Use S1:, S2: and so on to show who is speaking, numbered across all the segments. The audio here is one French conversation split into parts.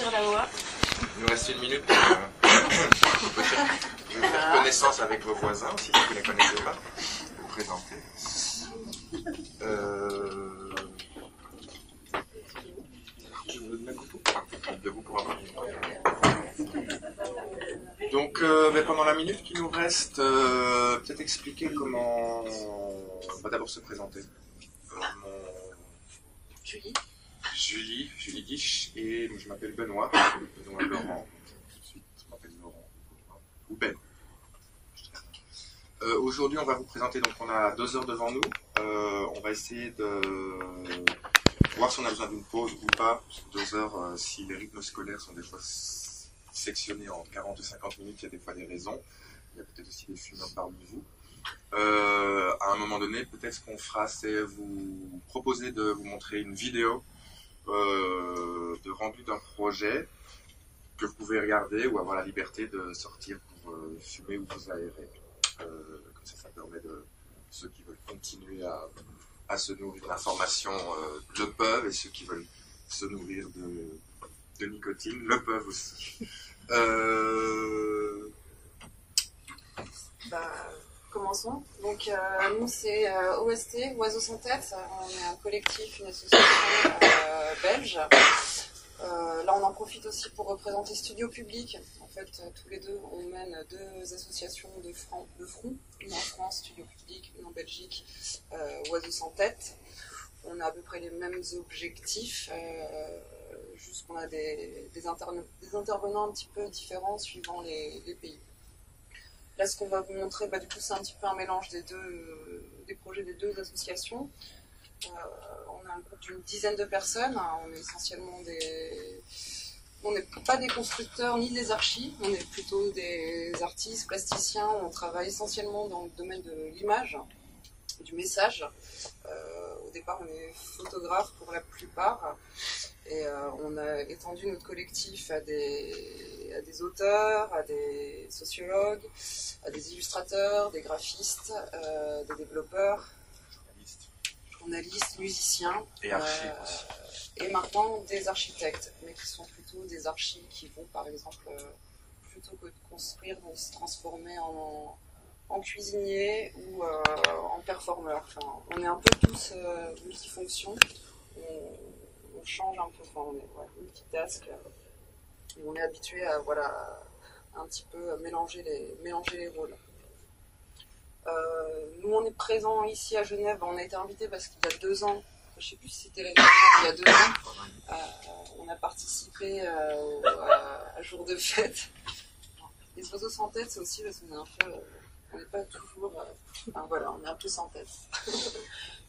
S1: tire la voix.
S2: Il nous reste une minute pour faire connaissance avec vos voisins, si vous ne les connaissez pas. Vous présenter. Debout pour avoir donc, pendant la minute qui nous reste, peut-être expliquer comment on va d'abord se présenter. Julie Dich, et je m'appelle Benoît Laurent. Je m'appelle Laurent. Ou Ben. Aujourd'hui, on va vous présenter, donc on a 2 heures devant nous. On va essayer de voir si on a besoin d'une pause ou pas. 2 heures, si les rythmes scolaires sont des fois sectionnés en 40 ou 50 minutes, il y a des fois des raisons. Il y a peut-être aussi des fumeurs parmi vous. À un moment donné, peut-être ce qu'on fera, c'est vous proposer de vous montrer une vidéo de rendu d'un projet que vous pouvez regarder ou avoir la liberté de sortir pour fumer ou vous aérer. Comme ça permet de ceux qui veulent continuer à se nourrir d'informations le peuvent, et ceux qui veulent se nourrir de nicotine le peuvent aussi.
S1: Commençons. Donc nous c'est OST, Oiseaux sans tête. On est un collectif, une association belge. Là on en profite aussi pour représenter Studio Public. En fait tous les deux on mène 2 associations de front, une en France, Studio Public, une en Belgique, Oiseaux sans tête. On a à peu près les mêmes objectifs, juste qu'on a des intervenants un petit peu différents suivant les pays. Là, ce qu'on va vous montrer, du coup, c'est un petit peu un mélange des projets des 2 associations. On a un groupe d'une dizaine de personnes. On est essentiellement on n'est pas des constructeurs ni des archis. On est plutôt des artistes, plasticiens. On travaille essentiellement dans le domaine de l'image, du message. Au départ, on est photographe pour la plupart. Et on a étendu notre collectif à des auteurs, à des sociologues, à des illustrateurs, des graphistes, des développeurs, journalistes, musiciens,
S2: et archives aussi.
S1: Et maintenant des architectes, mais qui sont plutôt des archis qui vont par exemple, plutôt que de construire, vont se transformer en cuisinier ou en performeur. Enfin, on est un peu tous multifonctions. On change un peu, on est multitask, et on est habitué à un petit peu mélanger les rôles. Nous on est présents ici à Genève, on a été invités parce qu'il y a 2 ans, je ne sais plus si c'était l'année dernière, il y a 2 ans, on a participé à jour de fête. Les oiseaux sans tête, c'est aussi parce qu'on est un peu, on n'est pas toujours, on est un peu sans tête.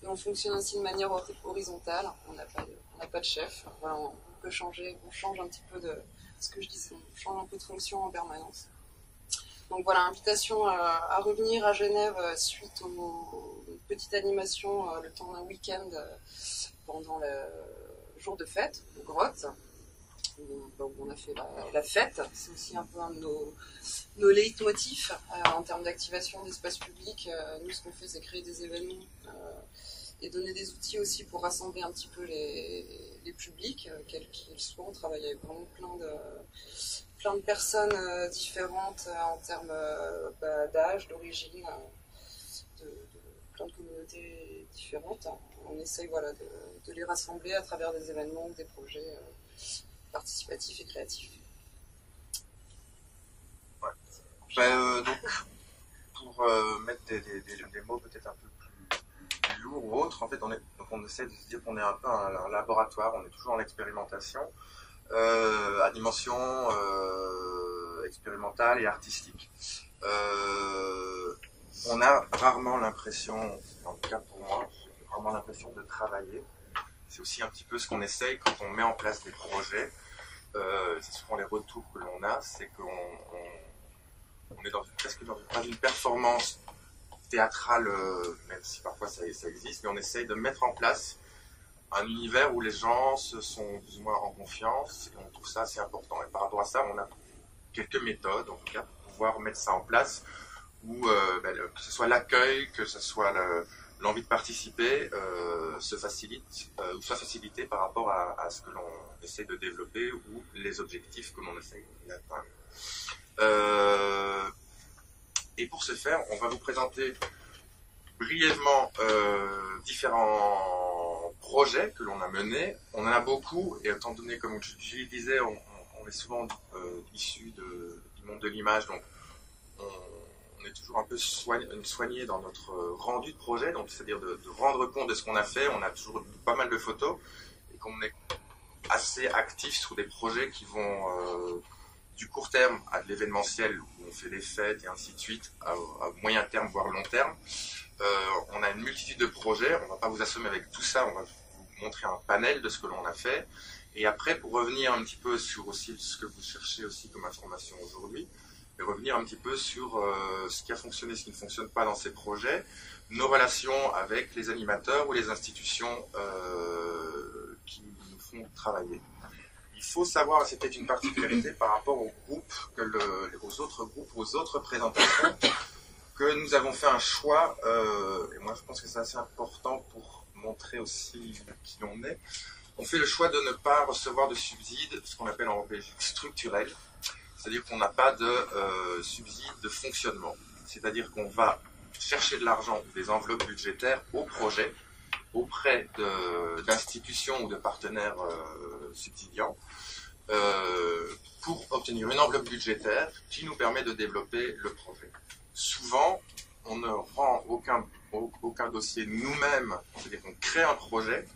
S1: Et on fonctionne aussi de manière horizontale, on n'a pas de chef, on peut changer, on change un petit peu de ce que je dis, on change un peu de fonction en permanence. Donc voilà, invitation à revenir à Genève suite aux petites animations le temps d'un week-end pendant le jour de fête, aux grottes, où on a fait la fête. C'est aussi un peu un de nos leitmotifs en termes d'activation d'espace public. Nous, ce qu'on fait, c'est créer des événements et donner des outils aussi pour rassembler un petit peu les publics, quels qu'ils soient. On travaille avec vraiment plein de personnes différentes en termes d'âge, d'origine, de plein de communautés différentes. On essaye de les rassembler à travers des événements, des projets participatifs et créatifs.
S2: Ouais. Donc, pour mettre des mots peut-être un peu plus lourds ou autres, en fait, on essaie de se dire qu'on est un peu un laboratoire, on est toujours en expérimentation, à dimension expérimentale et artistique. On a rarement l'impression, en tout cas pour moi, rarement l'impression de travailler. C'est aussi un petit peu ce qu'on essaye quand on met en place des projets. C'est souvent les retours que l'on a, c'est qu'on est presque dans une performance théâtrale, même si parfois ça existe, mais on essaye de mettre en place un univers où les gens se sont plus ou moins en confiance, et on trouve ça assez important. Et par rapport à ça, on a quelques méthodes, en tout cas, pour pouvoir mettre ça en place, où que ce soit l'accueil, que ce soit l'envie de participer soit facilitée par rapport à ce que l'on essaie de développer ou les objectifs que l'on essaie d'atteindre. Et pour ce faire, on va vous présenter brièvement différents projets que l'on a menés. On en a beaucoup, et étant donné, comme je le disais, on est souvent issu du monde de l'image, donc on est toujours un peu soigné dans notre rendu de projet, donc c'est-à-dire de rendre compte de ce qu'on a fait. On a toujours pas mal de photos, et qu'on est assez actif sur des projets qui vont du court terme à de l'événementiel, où on fait des fêtes et ainsi de suite, à moyen terme, voire long terme. On a une multitude de projets, on ne va pas vous assommer avec tout ça, on va vous montrer un panel de ce que l'on a fait. Et après, pour revenir un petit peu sur aussi ce que vous cherchez aussi comme information aujourd'hui, et revenir un petit peu sur ce qui a fonctionné, ce qui ne fonctionne pas dans ces projets, nos relations avec les animateurs ou les institutions qui nous font travailler. Il faut savoir, c'est peut-être une particularité par rapport aux groupes, aux autres groupes, aux autres présentations, que nous avons fait un choix, et moi je pense que c'est assez important pour montrer aussi qui l'on est. On fait le choix de ne pas recevoir de subsides, ce qu'on appelle en Belgique structurels, c'est-à-dire qu'on n'a pas de subsides de fonctionnement. C'est-à-dire qu'on va chercher de l'argent ou des enveloppes budgétaires au projet, auprès d'institutions ou de partenaires subsidiants, pour obtenir une enveloppe budgétaire qui nous permet de développer le projet. Souvent, on ne rend aucun dossier nous-mêmes, c'est-à-dire qu'on crée un projet,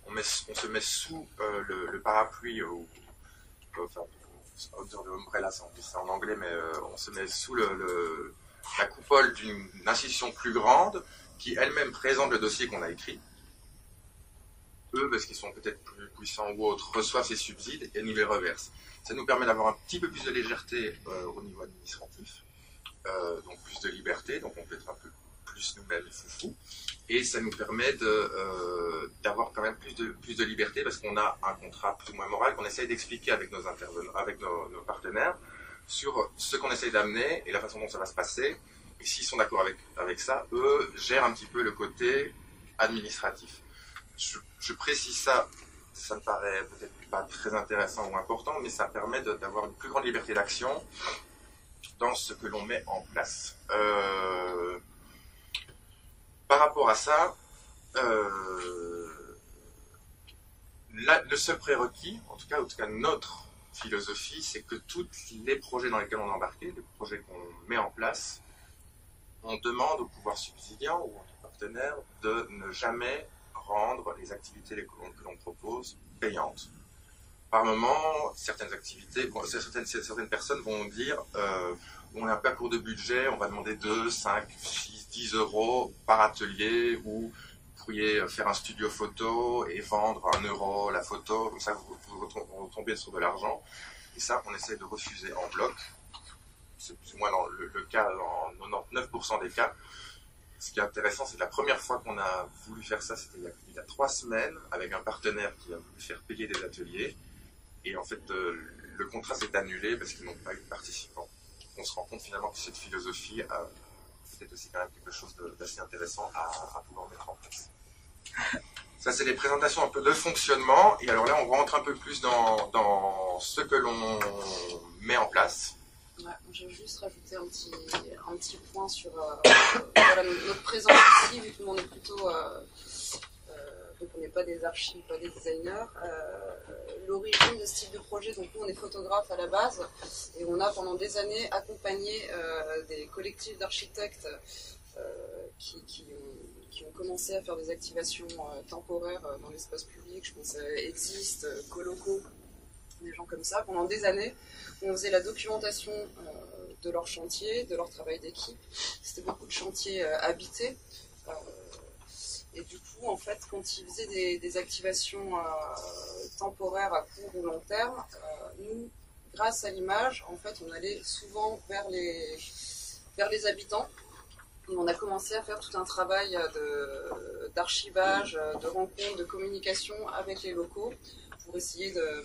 S2: on se met sous le parapluie, enfin, umbrella, on dit ça en anglais, mais on se met sous la coupole d'une institution plus grande qui elle-même présente le dossier qu'on a écrit. Eux, parce qu'ils sont peut-être plus puissants ou autres, reçoivent ces subsides et nous les reversent. Ça nous permet d'avoir un petit peu plus de légèreté au niveau administratif, donc plus de liberté, donc on peut être un peu plus nous-mêmes foufou, et ça nous permet d'avoir quand même plus de liberté parce qu'on a un contrat plus ou moins moral qu'on essaye d'expliquer avec nos intervenants, avec nos partenaires, sur ce qu'on essaye d'amener et la façon dont ça va se passer. Et s'ils sont d'accord avec ça, eux gèrent un petit peu le côté administratif. Je précise ça, ça me paraît peut-être pas très intéressant ou important, mais ça permet d'avoir une plus grande liberté d'action dans ce que l'on met en place. Par rapport à ça, le seul prérequis, en tout cas notre philosophie, c'est que tous les projets dans lesquels on est embarqué, les projets qu'on met en place, on demande au pouvoir subsidiant ou aux partenaires de ne jamais rendre les activités que l'on propose payantes. Par moment, certaines activités, certaines personnes vont dire on est un peu à court de budget, on va demander 2, 5, 6, 10 euros par atelier, ou vous pourriez faire un studio photo et vendre 1 euro la photo, comme ça vous retombez sur de l'argent. Et ça, on essaie de refuser en bloc. C'est plus ou moins dans le cas, dans 99% des cas. Ce qui est intéressant, c'est que la première fois qu'on a voulu faire ça, c'était il y a 3 semaines, avec un partenaire qui a voulu faire payer des ateliers. Et en fait, le contrat s'est annulé parce qu'ils n'ont pas eu de participants. On se rend compte finalement que cette philosophie a peut-être aussi quand même quelque chose d'assez intéressant à pouvoir mettre en place. Ça, c'est les présentations un peu de fonctionnement. Et alors là, on rentre un peu plus dans ce que l'on met en place.
S1: Ouais, je vais juste rajouter un petit point sur voilà, notre présence ici, vu que nous on est plutôt donc on n'est pas des archives, pas des designers. L'origine de ce type de projet, donc nous on est photographes à la base, et on a pendant des années accompagné des collectifs d'architectes qui ont commencé à faire des activations temporaires dans l'espace public. Je pense à Exist, Coloco, des gens comme ça. Pendant des années, on faisait la documentation de leur chantier, de leur travail d'équipe. C'était beaucoup de chantiers habités. Et du coup, en fait, quand ils faisaient des activations temporaires à court ou long terme, nous, grâce à l'image, en fait, on allait souvent vers les habitants. Et on a commencé à faire tout un travail d'archivage, de rencontres, de communication avec les locaux, pour essayer de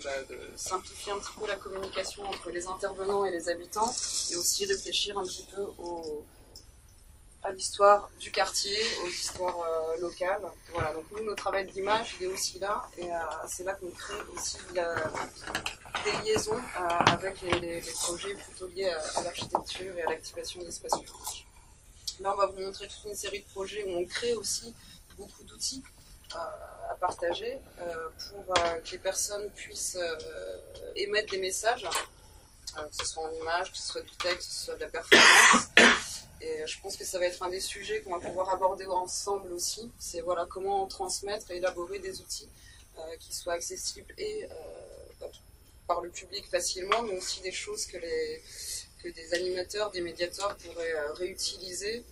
S1: simplifier un petit peu la communication entre les intervenants et les habitants, et aussi réfléchir un petit peu à l'histoire du quartier, aux histoires locales. Voilà, donc nous, notre travail d'image, il est aussi là, et c'est là qu'on crée aussi des liaisons avec les projets plutôt liés à l'architecture et à l'activation de l'espace public. Là, on va vous montrer toute une série de projets où on crée aussi beaucoup d'outils à partager pour que les personnes puissent émettre des messages, que ce soit en image, que ce soit du texte, que ce soit de la performance. Et je pense que ça va être un des sujets qu'on va pouvoir aborder ensemble aussi. C'est voilà, comment transmettre et élaborer des outils qui soient accessibles et par le public facilement, mais aussi des choses que des animateurs, des médiateurs pourraient réutiliser.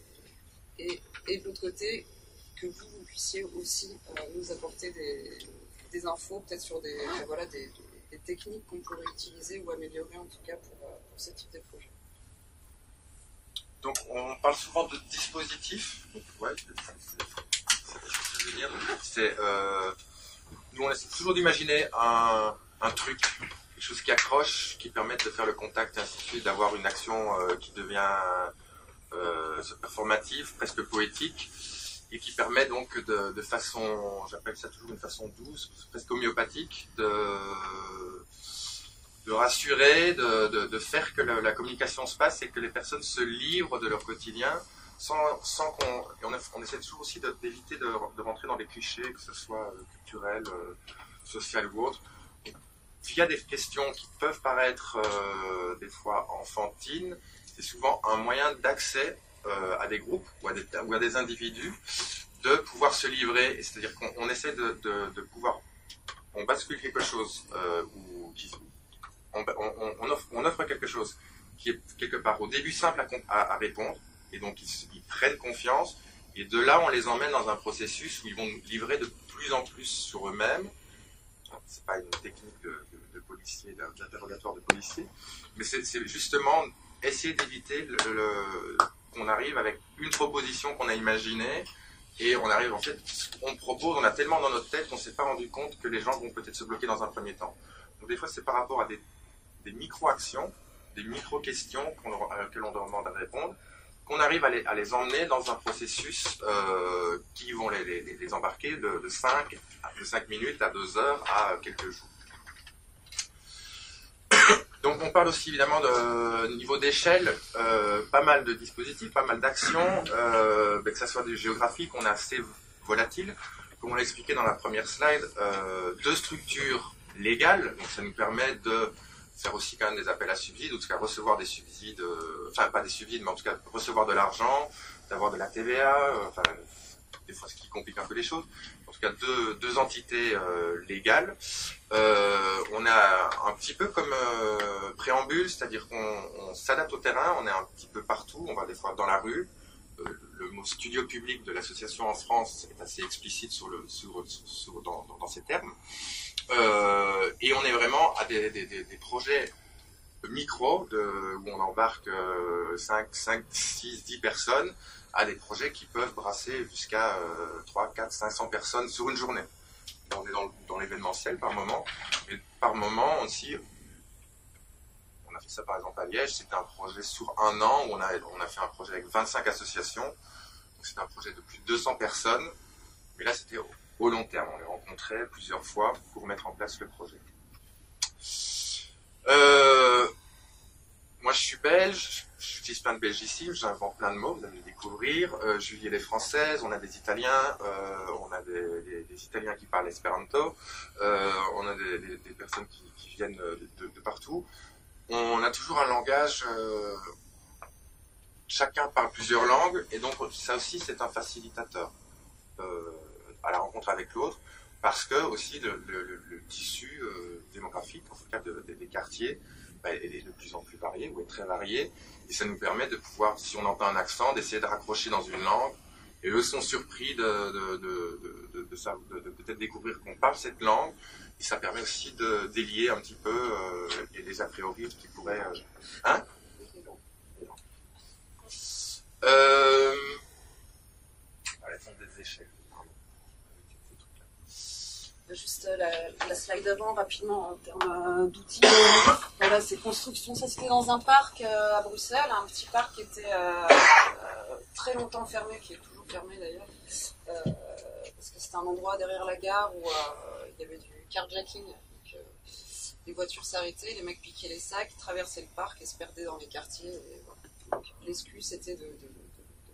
S1: Et de l'autre côté, que vous puissiez aussi nous apporter des infos, peut-être sur des techniques qu'on pourrait utiliser ou améliorer en tout cas pour ce type de projet.
S2: Donc on parle souvent de dispositifs. Ouais, nous on essaie toujours d'imaginer un truc, quelque chose qui accroche, qui permette de faire le contact, et ainsi de suite, d'avoir une action qui devient performative, presque poétique, et qui permet donc de façon, j'appelle ça toujours une façon douce, presque homéopathique, de rassurer, de faire que la communication se passe et que les personnes se livrent de leur quotidien sans qu'on... On essaie toujours aussi d'éviter de rentrer dans des clichés, que ce soit culturel, social ou autre, via des questions qui peuvent paraître des fois enfantines. C'est souvent un moyen d'accès à des groupes ou à des individus de pouvoir se livrer. C'est-à-dire qu'on essaie de pouvoir... On bascule quelque chose on offre quelque chose qui est quelque part au début simple à répondre, et donc ils prennent confiance, et de là on les emmène dans un processus où ils vont livrer de plus en plus sur eux-mêmes. C'est pas une technique de policier, d'interrogatoire de policier, mais c'est justement essayer d'éviter qu'on arrive avec une proposition qu'on a imaginée, et on arrive en fait, on propose, on a tellement dans notre tête qu'on ne s'est pas rendu compte que les gens vont peut-être se bloquer dans un premier temps. Donc des fois c'est par rapport à des micro-actions, des micro-questions que l'on demande à répondre, qu'on arrive à les emmener dans un processus qui vont les embarquer de 5 minutes à 2 heures à quelques jours. Donc on parle aussi évidemment de niveau d'échelle, pas mal de dispositifs, pas mal d'actions, que ce soit des géographiques, on est assez volatile, comme on l'a expliqué dans la première slide, de structures légales, donc ça nous permet de faire aussi quand même des appels à subsides, ou en tout cas recevoir des subsides, enfin pas des subsides, mais en tout cas recevoir de l'argent, d'avoir de la TVA, enfin des fois ce qui complique un peu les choses. En tout cas deux entités légales. On a un petit peu comme préambule, c'est-à-dire qu'on s'adapte au terrain, on est un petit peu partout, on va des fois dans la rue. Le mot studio public de l'association en France est assez explicite dans ces termes. Et on est vraiment à des projets micro où on embarque 5, 6, 10 personnes à des projets qui peuvent brasser jusqu'à 3, 4, 500 personnes sur une journée. On est dans l'événementiel par moment, mais par moment aussi, on a fait ça par exemple à Liège, c'était un projet sur un an où on a fait un projet avec 25 associations, donc c'était un projet de plus de 200 personnes, mais là c'était au long terme, on les rencontrait plusieurs fois pour mettre en place le projet. Moi je suis belge, j'utilise plein de belgicismes, j'invente plein de mots, vous allez les découvrir. Julie elle est française, on a des Italiens, on a des Italiens qui parlent espéranto, on a des personnes qui viennent de partout. On a toujours un langage, chacun parle plusieurs langues, et donc ça aussi c'est un facilitateur à la rencontre avec l'autre, parce que aussi le tissu démographique, en tout cas des quartiers, est de plus en plus varié, ou est très varié, et ça nous permet de pouvoir, si on entend un accent, d'essayer de raccrocher dans une langue, et eux sont surpris de peut-être découvrir qu'on parle cette langue, et ça permet aussi de délier un petit peu les a priori qui pourraient... Hein? Voilà, ce sont des échelles.
S1: Juste juste la slide avant rapidement en termes d'outils. Voilà, c'est construction. Ça, c'était dans un parc à Bruxelles, un petit parc qui était très longtemps fermé, qui est toujours fermé d'ailleurs, parce que c'était un endroit derrière la gare où il y avait du carjacking. Donc, les voitures s'arrêtaient, les mecs piquaient les sacs, traversaient le parc et se perdaient dans les quartiers. Et voilà. Donc, l'excuse, c'était de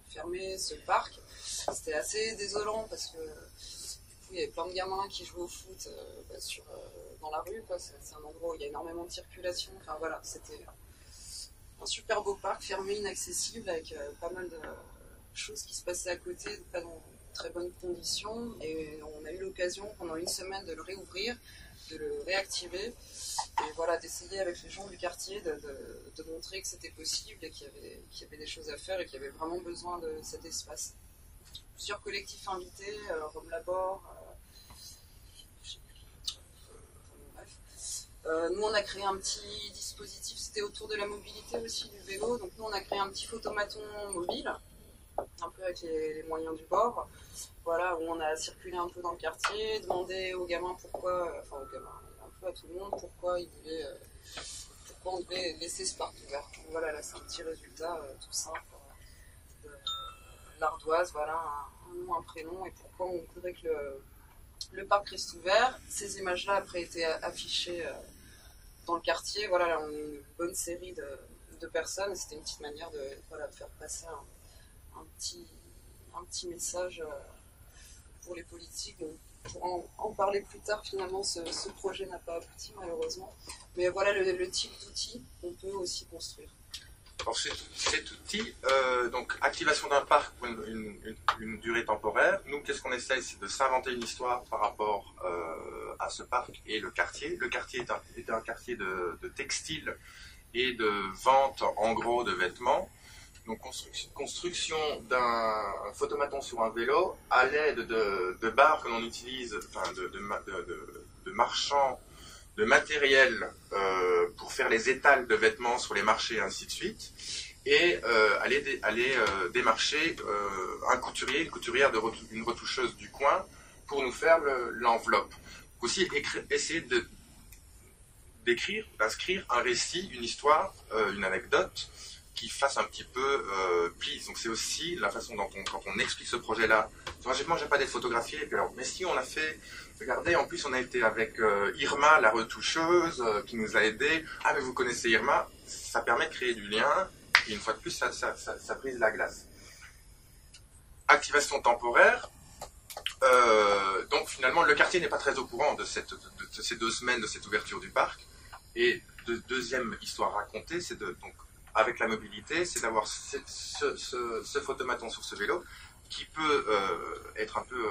S1: fermer ce parc. C'était assez désolant parce que il y avait plein de gamins qui jouaient au foot dans la rue, quoi. C'est un endroit où il y a énormément de circulation. Enfin voilà, c'était un super beau parc, fermé, inaccessible, avec pas mal de choses qui se passaient à côté, pas dans de très bonnes conditions. Et on a eu l'occasion pendant une semaine de le réouvrir, de le réactiver, et voilà, d'essayer avec les gens du quartier de montrer que c'était possible et qu'il y avait des choses à faire et qu'il y avait vraiment besoin de cet espace. Plusieurs collectifs invités, Rome Labor, nous on a créé un petit dispositif, c'était autour de la mobilité aussi, du vélo, donc nous on a créé un petit photomaton mobile, un peu avec les moyens du bord, voilà, où on a circulé un peu dans le quartier, demandé aux gamins pourquoi, enfin aux gamins, un peu à tout le monde, pourquoi on devait laisser ce parc ouvert. Donc voilà, là c'est un petit résultat tout simple. L'Ardoise, voilà, un nom, un prénom, et pourquoi on voudrait que le parc reste ouvert. Ces images-là après été affichées dans le quartier. Voilà, là on a une bonne série de personnes, et c'était une petite manière de faire passer un petit message pour les politiques. On pourra en parler plus tard. Finalement, ce projet n'a pas abouti malheureusement, mais voilà le type d'outils qu'on peut aussi construire.
S2: Alors cet outil, donc activation d'un parc pour une durée temporaire, nous qu'est-ce qu'on essaye, c'est de s'inventer une histoire par rapport à ce parc et le quartier. Le quartier est un quartier de textile et de vente en gros de vêtements. Donc construction d'un photomaton sur un vélo à l'aide de barres que l'on utilise, enfin de marchands, de matériel pour faire les étals de vêtements sur les marchés et ainsi de suite, et aller démarcher un couturier, une couturière, une retoucheuse du coin pour nous faire l'enveloppe. Aussi essayer d'inscrire un récit, une histoire, une anecdote qui fasse un petit peu pli. Donc c'est aussi la façon dont quand on explique ce projet-là. Moi j'ai pas d'être photographié, et puis alors, mais si on a fait. Regardez, en plus on a été avec Irma, la retoucheuse, qui nous a aidés. Ah mais vous connaissez Irma, ça permet de créer du lien, et une fois de plus ça brise la glace. Activation temporaire, donc finalement le quartier n'est pas très au courant de ces 2 semaines de cette ouverture du parc, et deuxième histoire racontée, c'est donc avec la mobilité, c'est d'avoir ce photomaton sur ce vélo, qui peut être un peu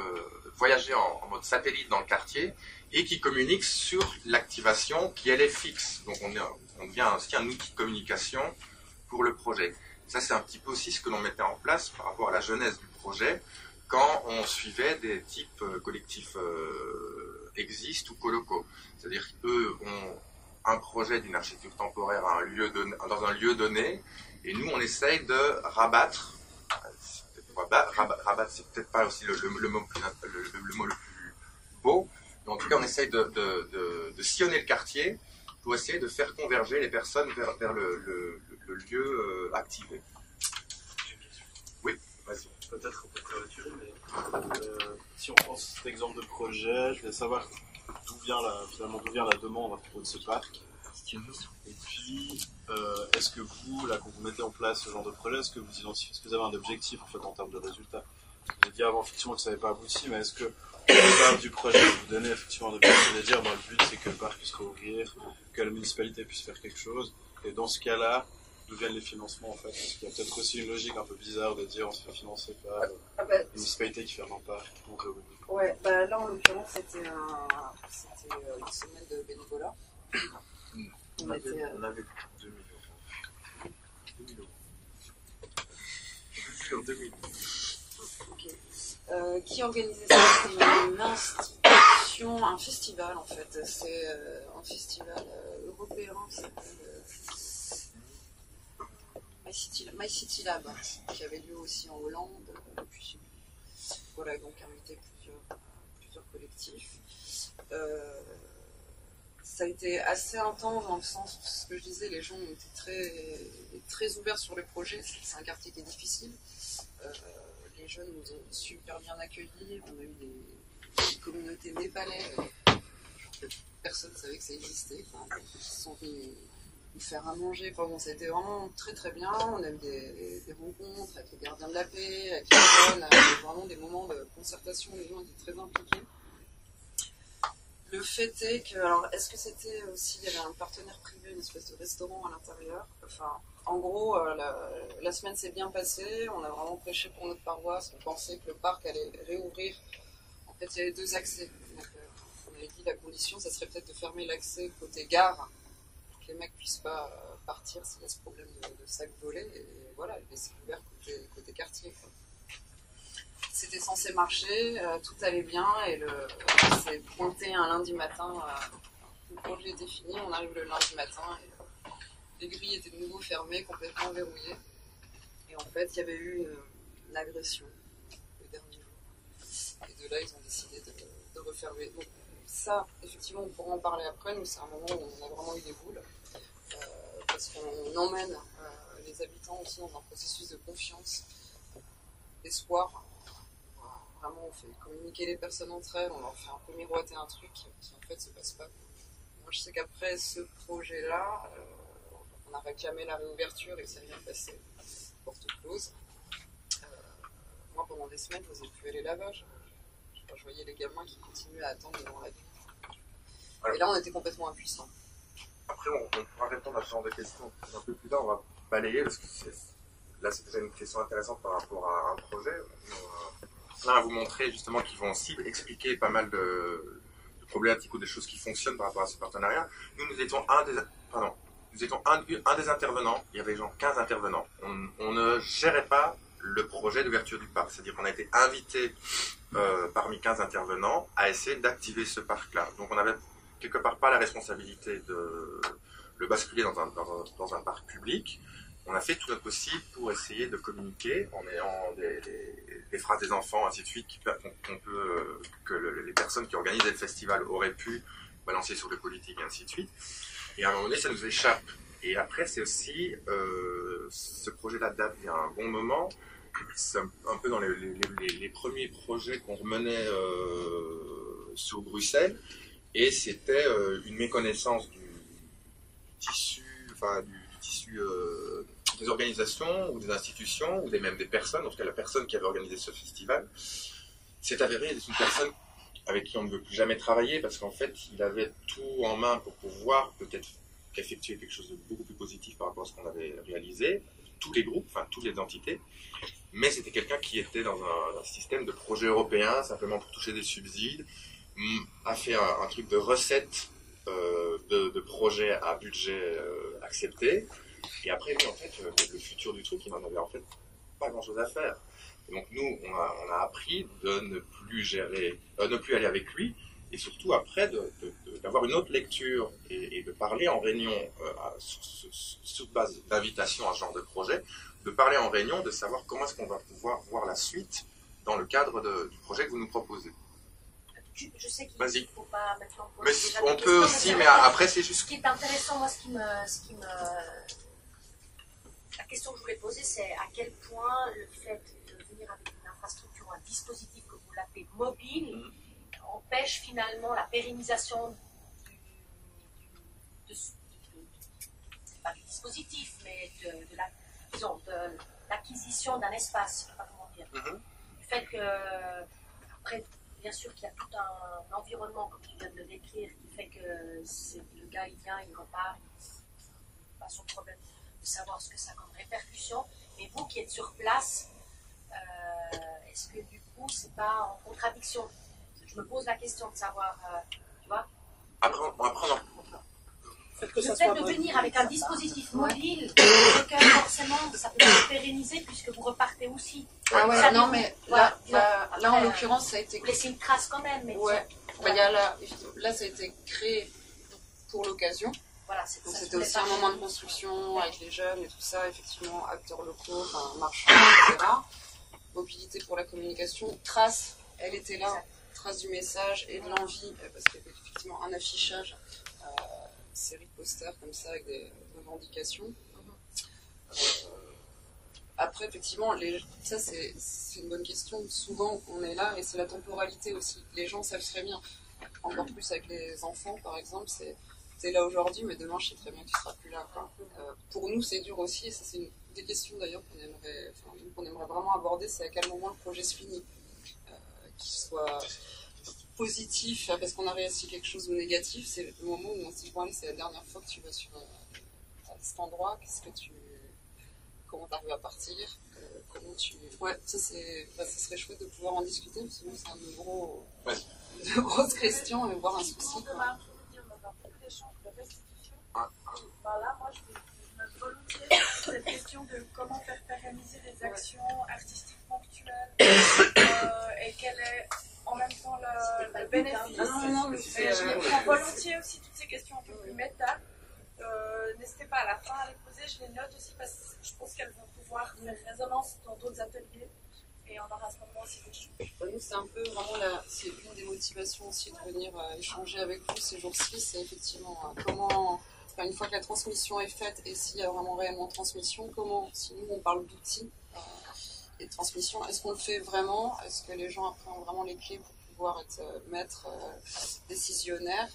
S2: voyager en mode satellite dans le quartier et qui communique sur l'activation qui elle est fixe. Donc on devient aussi un outil de communication pour le projet. Ça c'est un petit peu aussi ce que l'on mettait en place par rapport à la genèse du projet quand on suivait des types collectifs existent ou colocaux. C'est-à-dire qu'eux ont un projet d'une architecture temporaire dans un lieu donné, et nous on essaye de rabattre. Rabattre, c'est peut-être pas aussi le mot le plus beau, mais en tout cas on essaye de sillonner le quartier pour essayer de faire converger les personnes vers le lieu activé. Oui, vas-y.
S3: Peut-être on peut clôturer, mais si on prend cet exemple de projet, je voulais savoir d'où vient la demande à propos de ce parc. Et puis, est-ce que vous, là, quand vous mettez en place ce genre de projet, est-ce que vous avez un objectif en fait en termes de résultats? Vous avez dit avant effectivement que ça n'avait pas abouti, mais est-ce que au base du projet, vous donnez effectivement un objectif de dire, le but c'est que le parc puisse rouvrir, que la municipalité puisse faire quelque chose, et dans ce cas-là, d'où viennent les financements en fait? Parce qu'il y a peut-être aussi une logique un peu bizarre de dire on se fait financer par une municipalité qui ferme un parc.
S1: Ouais, là en l'occurrence c'était une semaine de bénévolat. On avait 2 000 euros. 2 000 euros. Sur 2000. Ok. Qui organisait ça? C'est une institution, un festival en fait. C'est un festival européen qui s'appelle My City Lab, qui avait lieu aussi en Hollande. Puis, voilà, donc invité plusieurs collectifs. Ça a été assez intense dans le sens, ce que je disais, les gens ont été très ouverts sur le projet. C'est un quartier qui est difficile. Les jeunes nous ont super bien accueillis. On a eu des communautés népalaises. Personne ne savait que ça existait. Enfin, ils se sont venus nous faire à manger. Enfin, bon, ça a été vraiment très bien. On a eu des rencontres avec les gardiens de la paix, avec les jeunes, avec vraiment des moments de concertation. Les gens étaient très impliqués. Le fait est que, alors, est-ce que c'était aussi, il y avait un partenaire privé, une espèce de restaurant à l'intérieur. Enfin, en gros, la semaine s'est bien passée. On a vraiment prêché pour notre paroisse. On pensait que le parc allait réouvrir. En fait, il y avait 2 accès. Donc, on avait dit la condition, ça serait peut-être de fermer l'accès côté gare, pour que les mecs puissent pas partir s'il y a ce problème de sacs volés. Et voilà, laisser ouvert côté quartier, quoi. C'était censé marcher, tout allait bien, et c'est pointé un lundi matin, le projet était fini, on arrive le lundi matin, et les grilles étaient de nouveau fermées, complètement verrouillées. Et en fait, il y avait eu une agression le dernier jour. Et de là, ils ont décidé de refermer. Donc ça, effectivement, on pourra en parler après, mais c'est un moment où on a vraiment eu des boules, parce qu'on emmène les habitants aussi dans un processus de confiance, d'espoir. Vraiment, on fait communiquer les personnes entre elles, on leur fait un peu miroiter un truc qui en fait se passe pas. Moi, je sais qu'après ce projet-là, on a réclamé la réouverture et ça vient de passer porte close. Moi, pendant des semaines, je n'osais plus aller là-bas. Je voyais les gamins qui continuaient à attendre devant la ville. Et là, on était complètement impuissants.
S2: Après, on pourra répondre à ce genre de questions un peu plus tard. On va balayer parce que là, c'est déjà une question intéressante par rapport à un projet. Là, à vous montrer justement qu'ils vont aussi expliquer pas mal de problématiques ou des choses qui fonctionnent par rapport à ce partenariat. Nous étions un des intervenants. Il y avait genre 15 intervenants. On ne gérait pas le projet d'ouverture du parc. C'est-à-dire qu'on a été invité parmi 15 intervenants à essayer d'activer ce parc-là. Donc on avait quelque part pas la responsabilité de le basculer dans un parc public. On a fait tout notre possible pour essayer de communiquer en ayant des phrases des enfants, ainsi de suite, que les personnes qui organisaient le festival auraient pu balancer sur le politique, ainsi de suite. Et à un moment donné, ça nous échappe. Et après, c'est aussi, ce projet-là date d'il y a un bon moment. C'est un peu dans les premiers projets qu'on remenait sur Bruxelles. Et c'était une méconnaissance du tissu, des organisations ou des institutions ou même des personnes, en tout cas la personne qui avait organisé ce festival, s'est avérée être une personne avec qui on ne veut plus jamais travailler parce qu'en fait il avait tout en main pour pouvoir peut-être effectuer quelque chose de beaucoup plus positif par rapport à ce qu'on avait réalisé, tous les groupes, enfin toutes les entités, mais c'était quelqu'un qui était dans un système de projet européen simplement pour toucher des subsides, a fait un truc de recette de projet à budget accepté. Et après, lui, en fait, le futur du truc, il n'en avait en fait pas grand-chose à faire. Et donc nous, on a appris de ne plus gérer, ne plus aller avec lui, et surtout après d'avoir une autre lecture et de parler en réunion sur base d'invitation à ce genre de projet, de parler en réunion, de savoir comment est-ce qu'on va pouvoir voir la suite dans le cadre du projet que vous nous proposez.
S4: Je sais qu'il ne faut pas maintenant
S2: poser déjà des questions, aussi, mais après c'est juste...
S4: Ce qui est intéressant, moi, la question que je voulais poser, c'est à quel point le fait de venir avec une infrastructure, un dispositif que vous l'appelez mobile, empêche finalement la pérennisation pas du dispositif, mais de l'acquisition d'un espace, je ne sais pas comment dire. Du fait que, après, bien sûr qu'il y a tout un environnement, comme tu viens de le décrire, qui fait que le gars, il vient, il repart, il pas son problème de savoir ce que ça a comme répercussion. Mais vous qui êtes sur place, est-ce que du coup, c'est pas en contradiction? Je me pose la question de savoir, tu vois.
S2: Après, non.
S4: Le fait de venir avec un dispositif mobile, c'est que forcément, ça peut se pérenniser puisque vous repartez aussi.
S1: Ah ouais, non, mais là, en l'occurrence, ça a été...
S4: Vous laissez une trace quand même. Mais
S1: ouais, là, ça a été créé pour l'occasion.
S4: Voilà,
S1: donc c'était aussi un moment de construction avec les jeunes et tout ça, effectivement, acteurs locaux, marchands, etc. Mobilité pour la communication. Trace, elle était là trace du message et de l'envie, parce qu'effectivement un affichage, une série de posters comme ça avec des revendications. Après, effectivement, ça c'est une bonne question. Souvent, on est là et c'est la temporalité aussi. Les gens savent très bien, encore plus avec les enfants par exemple, t'es là aujourd'hui, mais demain je sais très bien que tu seras plus là, quoi. Pour nous, c'est dur aussi, et ça c'est une des questions d'ailleurs qu'on aimerait vraiment aborder, c'est à quel moment le projet se finit. Qu'il soit positif, parce qu'on a réussi quelque chose de négatif, c'est le moment où on se dit, bon allez, c'est la dernière fois que tu vas sur cet endroit, comment t'arrives à partir, comment tu... Ouais, ça serait chouette de pouvoir en discuter, parce que c'est un de grosses questions, et voir un souci.
S5: On a beaucoup d'échanges de restitution. Là, moi, je me volontiers cette question de comment faire pérenniser les actions artistiques ponctuelles et quel est en même temps le bénéfice. Je me prends volontiers aussi toutes ces questions un peu plus méta. N'hésitez pas à la fin à les poser, je les note aussi parce que je pense qu'elles vont pouvoir faire résonance dans d'autres ateliers et on aura à ce moment aussi des choses.
S1: Nous, c'est un peu vraiment c'est une des motivations aussi de venir échanger avec vous ces jours-ci, c'est effectivement comment, une fois que la transmission est faite et s'il y a vraiment réellement transmission, si nous on parle d'outils et de transmission, est-ce qu'on le fait vraiment? Est-ce que les gens après ont vraiment les clés pour pouvoir être maîtres décisionnaires?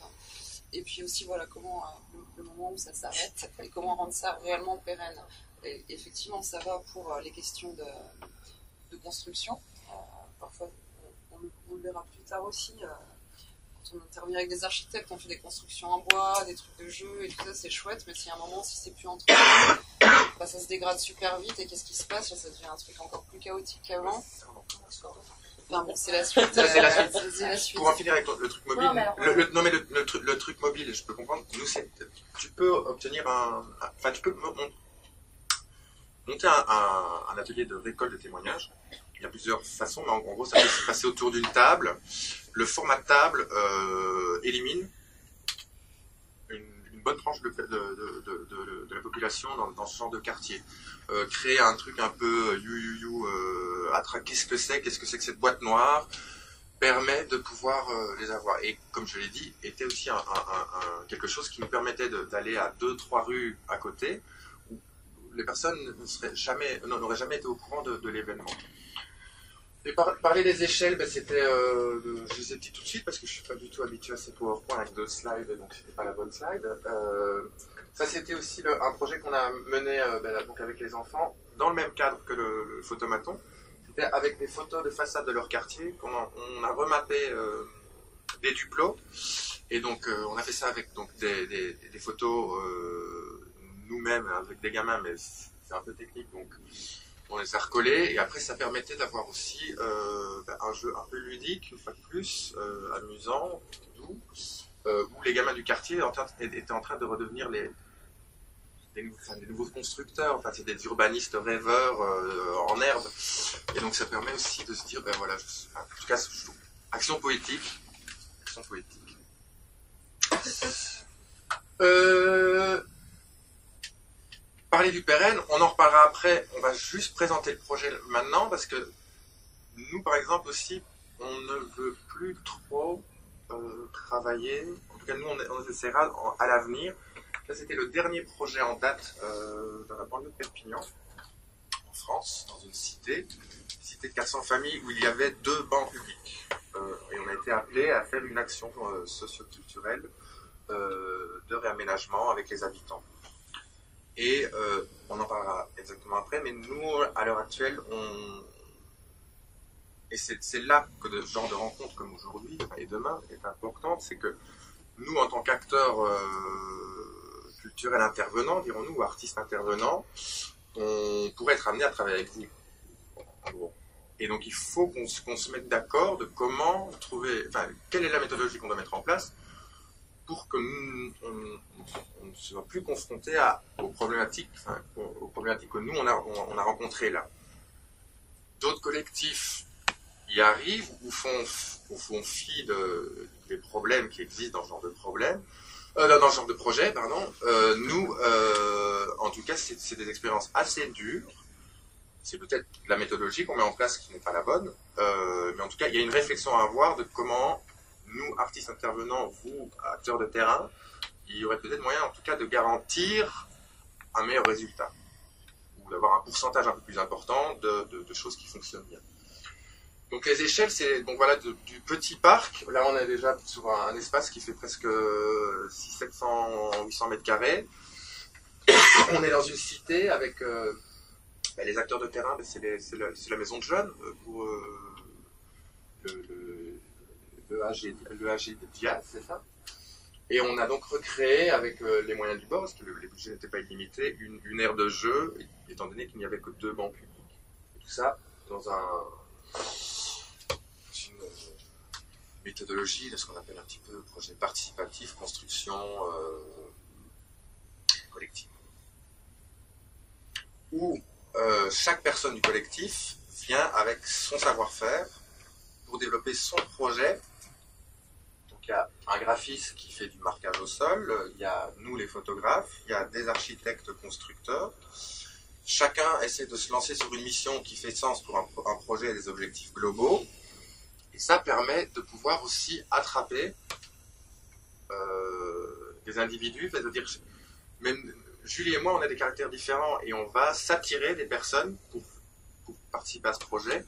S1: Et puis aussi, voilà, comment le moment où ça s'arrête et comment rendre ça réellement pérenne. Et effectivement, ça va pour les questions de construction. Parfois, on le verra plus tard aussi. Quand on intervient avec des architectes, on fait des constructions en bois, des trucs de jeu et tout ça, c'est chouette. Mais s'il y a un moment, si c'est plus entre ça se dégrade super vite. Et qu'est-ce qui se passe? Ça devient un truc encore plus chaotique qu'avant. Enfin bon, c'est la suite.
S2: C'est la
S1: suite.
S2: Pour en finir avec le truc mobile, le truc mobile, je peux comprendre. Nous, tu peux obtenir tu peux monter un atelier de récolte de témoignages. Il y a plusieurs façons, mais en gros, ça peut se passer autour d'une table. Le format de table élimine une bonne tranche de la population dans ce genre de quartier. Créer un truc un peu qu'est-ce que c'est que cette boîte noire, permet de pouvoir les avoir. Et comme je l'ai dit, était aussi quelque chose qui nous permettait d'aller à 2-3 rues à côté, où les personnes n'auraient jamais été au courant de l'événement. Et parler des échelles, c'était, je les ai dit tout de suite parce que je suis pas du tout habitué à ces PowerPoint avec 2 slides, donc c'était pas la bonne slide. Ça, c'était aussi un projet qu'on a mené donc avec les enfants, dans le même cadre que le photomaton. C'était avec des photos de façade de leur quartier qu'on a remappé des duplos. Et donc, on a fait ça avec donc, des photos nous-mêmes, avec des gamins, mais c'est un peu technique, donc on les a recollés. Et après, ça permettait d'avoir aussi un jeu un peu ludique, une fois de plus, amusant, doux, où les gamins du quartier étaient en train de redevenir des nouveaux constructeurs, enfin c'est des urbanistes rêveurs en herbe, et donc ça permet aussi de se dire, voilà, en tout cas, action poétique. Parler du pérenne, on en reparlera après, on va juste présenter le projet maintenant, parce que nous, par exemple aussi, on ne veut plus trop travailler, en tout cas nous on essaiera à l'avenir. Ça, c'était le dernier projet en date dans la banlieue de Perpignan, en France, dans une cité de 400 familles où il y avait 2 bancs publics. Et on a été appelé à faire une action socio-culturelle de réaménagement avec les habitants. Et on en parlera exactement après, mais nous, à l'heure actuelle, et c'est là que ce genre de rencontre comme aujourd'hui et demain est importante, c'est que nous, en tant qu'acteurs culturels intervenants, dirons-nous, ou artistes intervenants, on pourrait être amené à travailler avec vous. En gros. Et donc il faut qu'on se mette d'accord de comment trouver, quelle est la méthodologie qu'on doit mettre en place pour que on ne soit plus confronté aux problématiques que nous on a rencontrées là. D'autres collectifs y arrivent ou font fi des problèmes qui existent dans ce genre de dans ce genre de projet, pardon. Nous, en tout cas, c'est des expériences assez dures c'est peut-être la méthodologie qu'on met en place qui n'est pas la bonne, mais en tout cas, il y a une réflexion à avoir de comment nous, artistes intervenants, vous, acteurs de terrain, il y aurait peut-être moyen, en tout cas, de garantir un meilleur résultat, ou d'avoir un pourcentage un peu plus important de choses qui fonctionnent bien. Donc les échelles, c'est donc voilà du petit parc. Là, on est déjà sur un espace qui fait presque 700-800 mètres carrés. On est dans une cité avec les acteurs de terrain, c'est la maison de jeunes pour le AG Diaz, c'est ça. Et on a donc recréé avec les moyens du bord, parce que les budgets n'étaient pas illimités, une aire de jeu, étant donné qu'il n'y avait que 2 bancs publics. Et tout ça dans une méthodologie de ce qu'on appelle un petit peu projet participatif, construction collective. Où chaque personne du collectif vient avec son savoir-faire pour développer son projet. Donc il y a un graphiste qui fait du marquage au sol, il y a nous les photographes, il y a des architectes constructeurs. Chacun essaie de se lancer sur une mission qui fait sens pour un projet et des objectifs globaux. Et ça permet de pouvoir aussi attraper des individus, c'est-à-dire même Julie et moi, on a des caractères différents et on va s'attirer des personnes pour participer à ce projet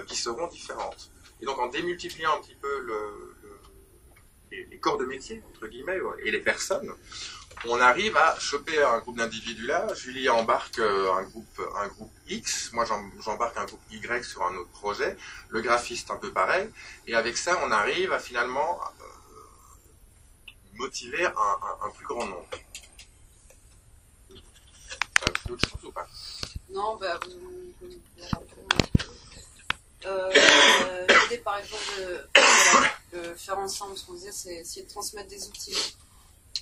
S2: qui seront différentes. Et donc en démultipliant un petit peu les corps de métier, entre guillemets, et les personnes, on arrive à choper un groupe d'individus là. Julie embarque un groupe X, moi j'embarque un groupe Y sur un autre projet, le graphiste un peu pareil, et avec ça on arrive à finalement motiver un plus grand nombre. D'autres choses ou pas?
S1: Non, l'idée par exemple de faire ensemble, ce qu'on disait, c'est essayer de transmettre des outils.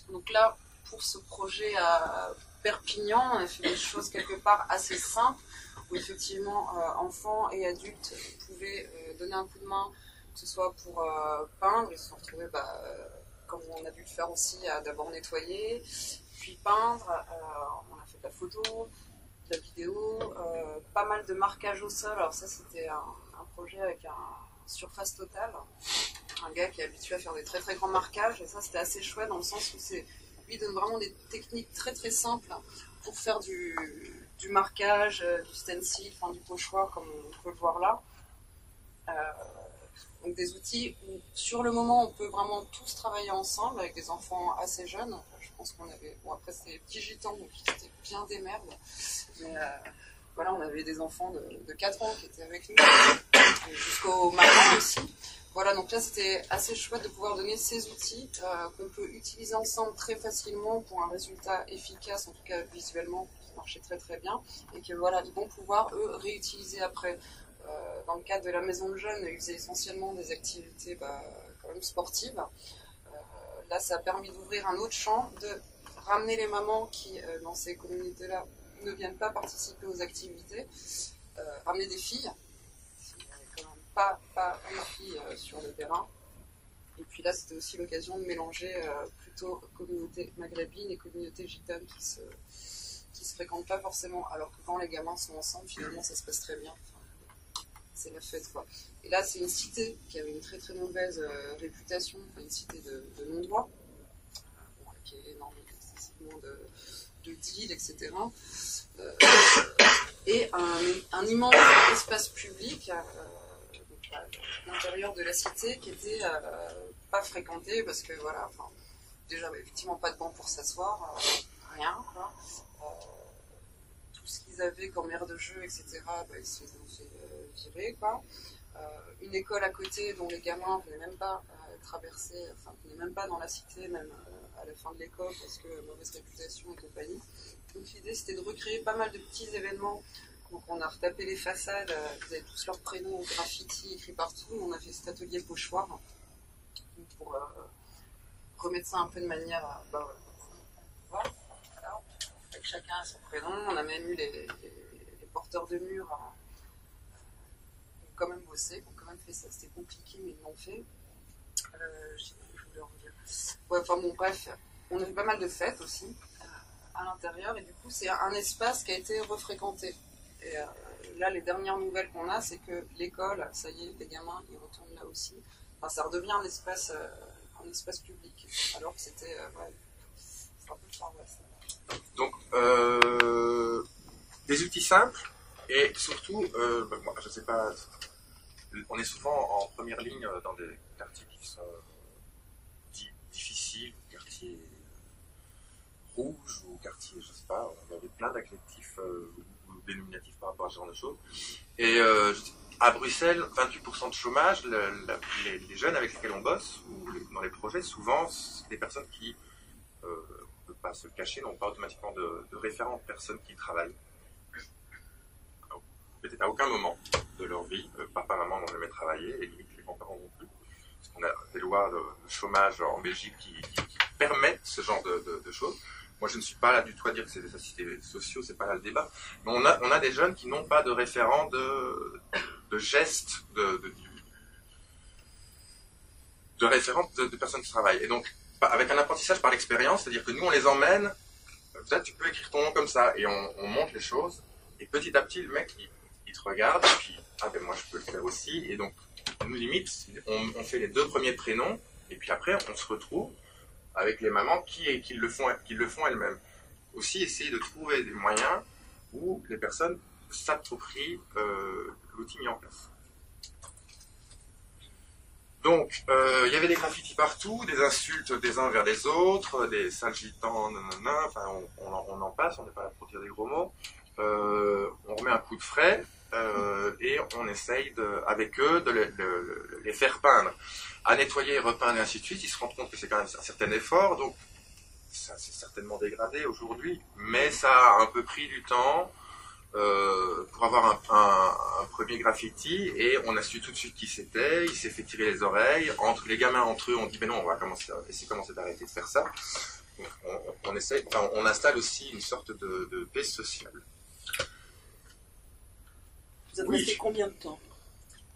S1: Donc là, pour ce projet à Perpignan, on a fait des choses quelque part assez simples, où effectivement enfants et adultes pouvaient donner un coup de main, que ce soit pour peindre, ils se sont retrouvés, comme on a dû le faire aussi, à d'abord nettoyer, puis peindre, on a fait de la photo, de la vidéo, pas mal de marquage au sol. Alors ça c'était un projet avec un surface totale, un gars qui est habitué à faire des très très grands marquages, et ça c'était assez chouette dans le sens où lui donne vraiment des techniques très très simples pour faire du marquage, du stencil, enfin du pochoir comme on peut le voir là. Donc des outils où sur le moment on peut vraiment tous travailler ensemble avec des enfants assez jeunes. Je pense qu'on avait, bon après c'était les petits gitans donc c'était bien des merdes, mais voilà, on avait des enfants de 4 ans qui étaient avec nous, jusqu'aux mamans aussi. Voilà, donc là c'était assez chouette de pouvoir donner ces outils qu'on peut utiliser ensemble très facilement pour un résultat efficace, en tout cas visuellement, qui marchait très très bien, et que voilà, ils vont pouvoir eux réutiliser après. Dans le cadre de la maison de jeunes, ils faisaient essentiellement des activités quand même sportives. Là, ça a permis d'ouvrir un autre champ, de ramener les mamans qui, dans ces communautés-là, ne viennent pas participer aux activités, ramener des filles. Il n'y avait quand même pas de filles sur le terrain. Et puis là, c'était aussi l'occasion de mélanger plutôt communauté maghrébine et communauté gitane qui se fréquentent pas forcément, alors que quand les gamins sont ensemble, finalement, ça se passe très bien. C'est la fête, quoi. Et là, c'est une cité qui avait une très très mauvaise réputation, enfin une cité de non-droit, qui est énormément de deals, etc. Et un immense espace public à l'intérieur de la cité qui était pas fréquenté parce que voilà, enfin, déjà effectivement pas de banc pour s'asseoir, rien, quoi. Tout ce qu'ils avaient comme aire de jeu, etc., ils se faisaient virer, quoi. Une école à côté dont les gamins ne venaient même pas traverser, enfin ne venaient même pas dans la cité, même à la fin de l'école parce que mauvaise réputation et compagnie. Donc l'idée c'était de recréer pas mal de petits événements. Donc on a retapé les façades, ils avaient tous leurs prénoms graffiti écrits partout. On a fait cet atelier pochoir pour remettre ça un peu de manière à voilà. Avec chacun a son prénom. On a même eu les porteurs de murs quand même bossé, ont quand même fait ça, c'était compliqué mais ils l'ont fait. Je voulais en dire. Ouais, enfin bon, bref, on a fait pas mal de fêtes aussi à l'intérieur et du coup c'est un espace qui a été refréquenté. Et là, les dernières nouvelles qu'on a, c'est que l'école, ça y est, les gamins, ils retournent là aussi. Enfin, ça redevient un espace public, alors que c'était ouais, un peu le Far West.
S2: Donc, des outils simples et surtout, moi, je sais pas, on est souvent en première ligne dans des quartiers qui sont difficiles, quartiers rouges ou quartiers, je sais pas, on avait plein d'adjectifs ou dénominatifs par rapport à ce genre de choses. Et à Bruxelles, 28% de chômage, les jeunes avec lesquels on bosse, ou dans les projets, souvent, c'est des personnes qui, on ne peut pas se le cacher, n'ont pas automatiquement de référents de personnes qui travaillent. Peut-être à aucun moment de leur vie, papa, maman n'ont jamais travaillé, et limite les grands-parents non plus. Parce qu'on a des lois de chômage en Belgique qui permettent ce genre de choses. Moi, je ne suis pas là du tout à dire que c'est des assistés sociaux, c'est pas là le débat. Mais on a des jeunes qui n'ont pas de référent de gestes, de référents de personnes qui travaillent. Et donc, avec un apprentissage par l'expérience, c'est-à-dire que nous, on les emmène, peut-être tu peux écrire ton nom comme ça, et on montre les choses, et petit à petit, le mec, il te regarde, et puis, ah ben moi, je peux le faire aussi, et donc, nous, limite, on fait les 2 premiers prénoms, et puis après, on se retrouve avec les mamans qui le font elles-mêmes. Aussi, essayer de trouver des moyens où les personnes s'approprient l'outil mis en place. Donc, il y avait des graffitis partout, des insultes des uns vers les autres, des sales gitans, nanana, enfin, on en passe, on n'est pas là pour dire des gros mots. On remet un coup de frais et on essaye avec eux de les faire peindre. À nettoyer, repeindre et ainsi de suite, ils se rendent compte que c'est quand même un certain effort, donc ça s'est certainement dégradé aujourd'hui, mais ça a un peu pris du temps pour avoir un premier graffiti, et on a su tout de suite qui c'était. Il s'est fait tirer les oreilles, entre les gamins entre eux on dit mais non, on va essayer d'arrêter de faire ça. Donc, on installe aussi une sorte de paix sociale.
S6: Vous avez resté combien de temps?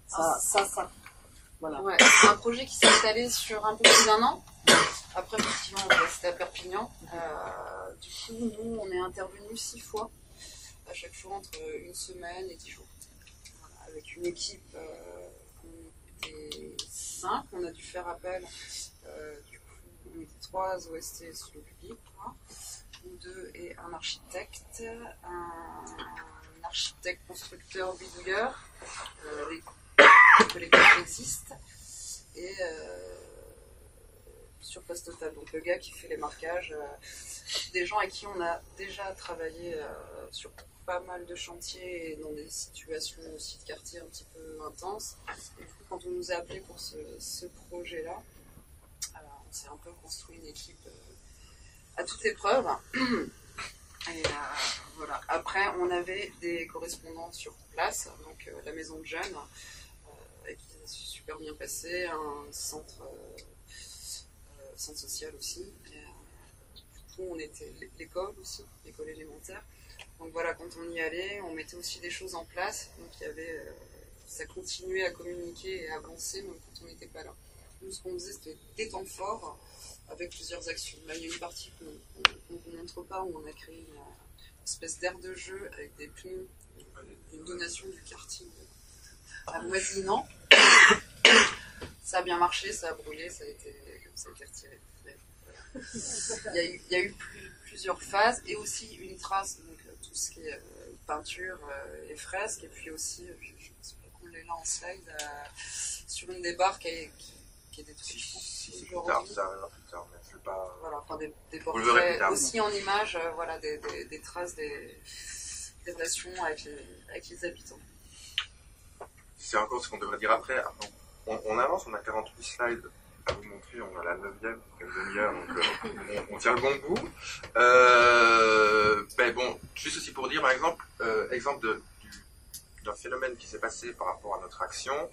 S6: Ça. Voilà.
S1: Ouais, c'est un projet qui s'est étalé sur un peu plus d'1 an. Après, effectivement, c'était à Perpignan. Du coup, nous, on est intervenus 6 fois, à chaque fois entre 1 semaine et 10 jours. Voilà, avec une équipe, on était 5, on a dû faire appel. Du coup, on était 3 OST sur le public, nous 2 et un architecte, un architecte constructeur bidouilleur. Que l'équipe existe, et Surface Total, donc le gars qui fait les marquages, des gens avec qui on a déjà travaillé sur pas mal de chantiers et dans des situations aussi de quartier un petit peu intenses. Et du coup, quand on nous a appelés pour ce projet-là, on s'est un peu construit une équipe à toute épreuve. Et voilà. Après, on avait des correspondants sur place, donc la maison de jeunes, avec qui ça s'est super bien passé, un centre social aussi. Et, du coup, on était l'école aussi, l'école élémentaire. Donc voilà, quand on y allait, on mettait aussi des choses en place. Donc il y avait, ça continuait à communiquer et à avancer même quand on n'était pas là. Nous, ce qu'on faisait, c'était des temps forts avec plusieurs actions. Là, il y a une partie qu'on ne montre pas, où on a créé une espèce d'aire de jeu avec des pneus, une donation du quartier avoisinant. Ça a bien marché, ça a brûlé, ça a été retiré. Il y a eu plusieurs phases, et aussi une trace, donc tout ce qui est peinture et fresques, et puis aussi, je ne sais pas qu'on l'ait là en slide, sur une des barres qui est détruite.
S2: Si, plus tard, mais je vais pas...
S1: Voilà, enfin des portraits aussi en images, voilà, des traces des relations avec les habitants.
S2: C'est encore ce qu'on devrait dire après. On avance, on a 48 slides à vous montrer, on a la 9e, une demi-heure, donc on tient le bon bout. Ben bon, juste aussi pour dire, par exemple, d'un phénomène qui s'est passé par rapport à notre action.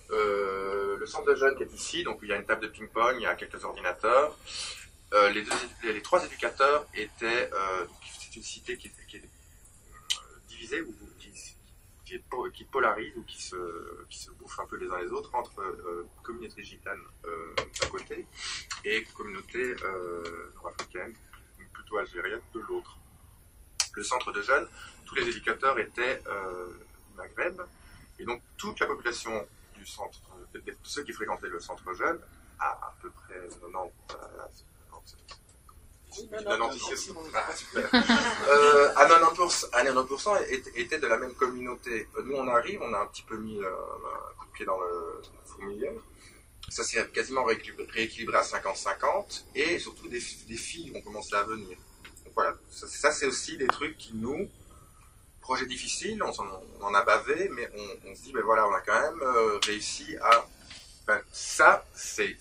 S2: Le centre de jeunes qui est ici, donc il y a une table de ping-pong, il y a quelques ordinateurs. Les 3 éducateurs étaient, c'est une cité qui est divisée, ou qui polarise, ou qui se bouffe un peu les uns les autres, entre communauté gitane d'un côté et communauté nord-africaine, plutôt algérienne, de l'autre. Le centre de jeunes, tous les éducateurs étaient Maghreb. Et donc toute la population du centre, de ceux qui fréquentaient le centre jeune, à peu près 90% étaient de la même communauté. Nous, on arrive, on a un petit peu mis un coup de pied dans le fourmilière. Ça s'est quasiment rééquilibré à 50-50, et surtout des filles ont commencé à venir. Donc voilà, ça c'est aussi des trucs qui nous, projet difficile, on en a bavé, mais on se dit, ben voilà, on a quand même réussi à... Ben, ça, c'est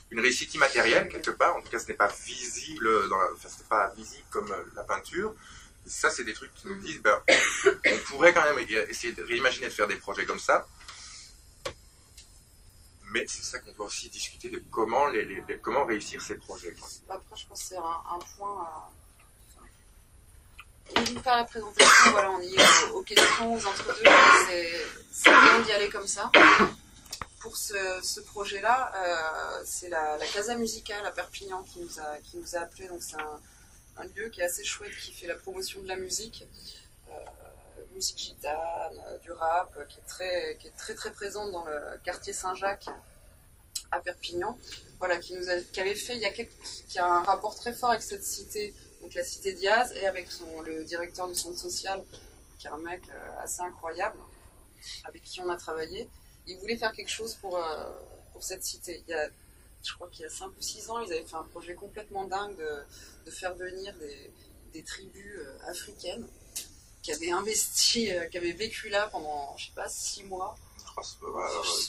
S2: une réussite immatérielle quelque part. En tout cas, ce n'est pas visible, c'est pas visible comme la peinture. Ça, c'est des trucs qui nous disent, ben, on pourrait quand même essayer de réimaginer de faire des projets comme ça. Mais c'est ça qu'on doit aussi discuter de comment réussir ces projets.
S1: Après, je pense que c'est un point. On va faire la présentation, voilà, on y est aux questions, aux entre-deux. C'est bien d'y aller comme ça. Pour ce projet-là, c'est la Casa Musicale à Perpignan qui nous a appelés. Donc c'est un lieu qui est assez chouette, qui fait la promotion de la musique. Musique gitane, du rap, qui est très très présente dans le quartier Saint-Jacques à Perpignan, voilà, qui avait fait qui a un rapport très fort avec cette cité, donc la cité Diaz, et avec le directeur du centre social, qui est un mec assez incroyable, avec qui on a travaillé. Il voulait faire quelque chose pour cette cité. Je crois qu'il y a 5 ou 6 ans, ils avaient fait un projet complètement dingue de faire venir des tribus africaines qui avaient investi, qui avaient vécu là pendant, je sais pas, 6 mois.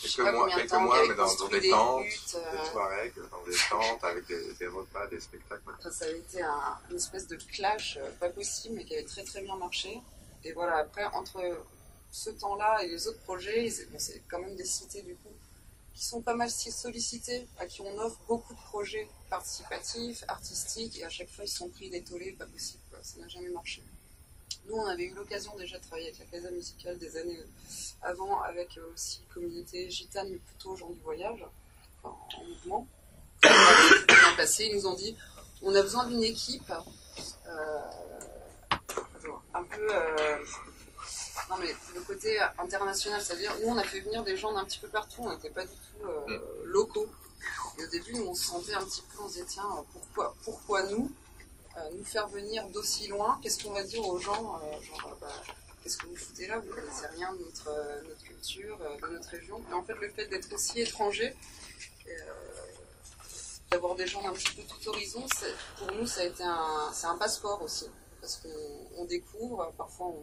S2: Quelques mois, mais dans des tentes, des soirées, dans des tentes, avec des repas, des spectacles.
S1: Enfin, ça avait été une espèce de clash pas possible, mais qui avait très très bien marché. Et voilà, après, entre ce temps-là et les autres projets, c'est quand même des cités du coup, qui sont pas mal sollicitées, à qui on offre beaucoup de projets participatifs, artistiques, et à chaque fois ils se sont pris des tollés, pas possible, quoi. Ça n'a jamais marché. Nous, on avait eu l'occasion déjà de travailler avec la Casa Musicale des années avant, avec aussi communauté gitane, mais plutôt gens du voyage, enfin, en mouvement. Ça s'est bien passé. Ils nous ont dit, on a besoin d'une équipe un peu... non, mais le côté international, c'est-à-dire, nous, on a fait venir des gens d'un petit peu partout, on n'était pas du tout locaux. Et au début, nous, on se sentait un petit peu, on se disait, tiens, pourquoi nous faire venir d'aussi loin? Qu'est-ce qu'on va dire aux gens, qu'est-ce que vous foutez là? Vous ne connaissez rien de notre culture, de notre région. Et en fait, le fait d'être aussi étranger, d'avoir des gens d'un petit peu tout horizon, pour nous, c'est un passeport aussi. Parce qu'on découvre, parfois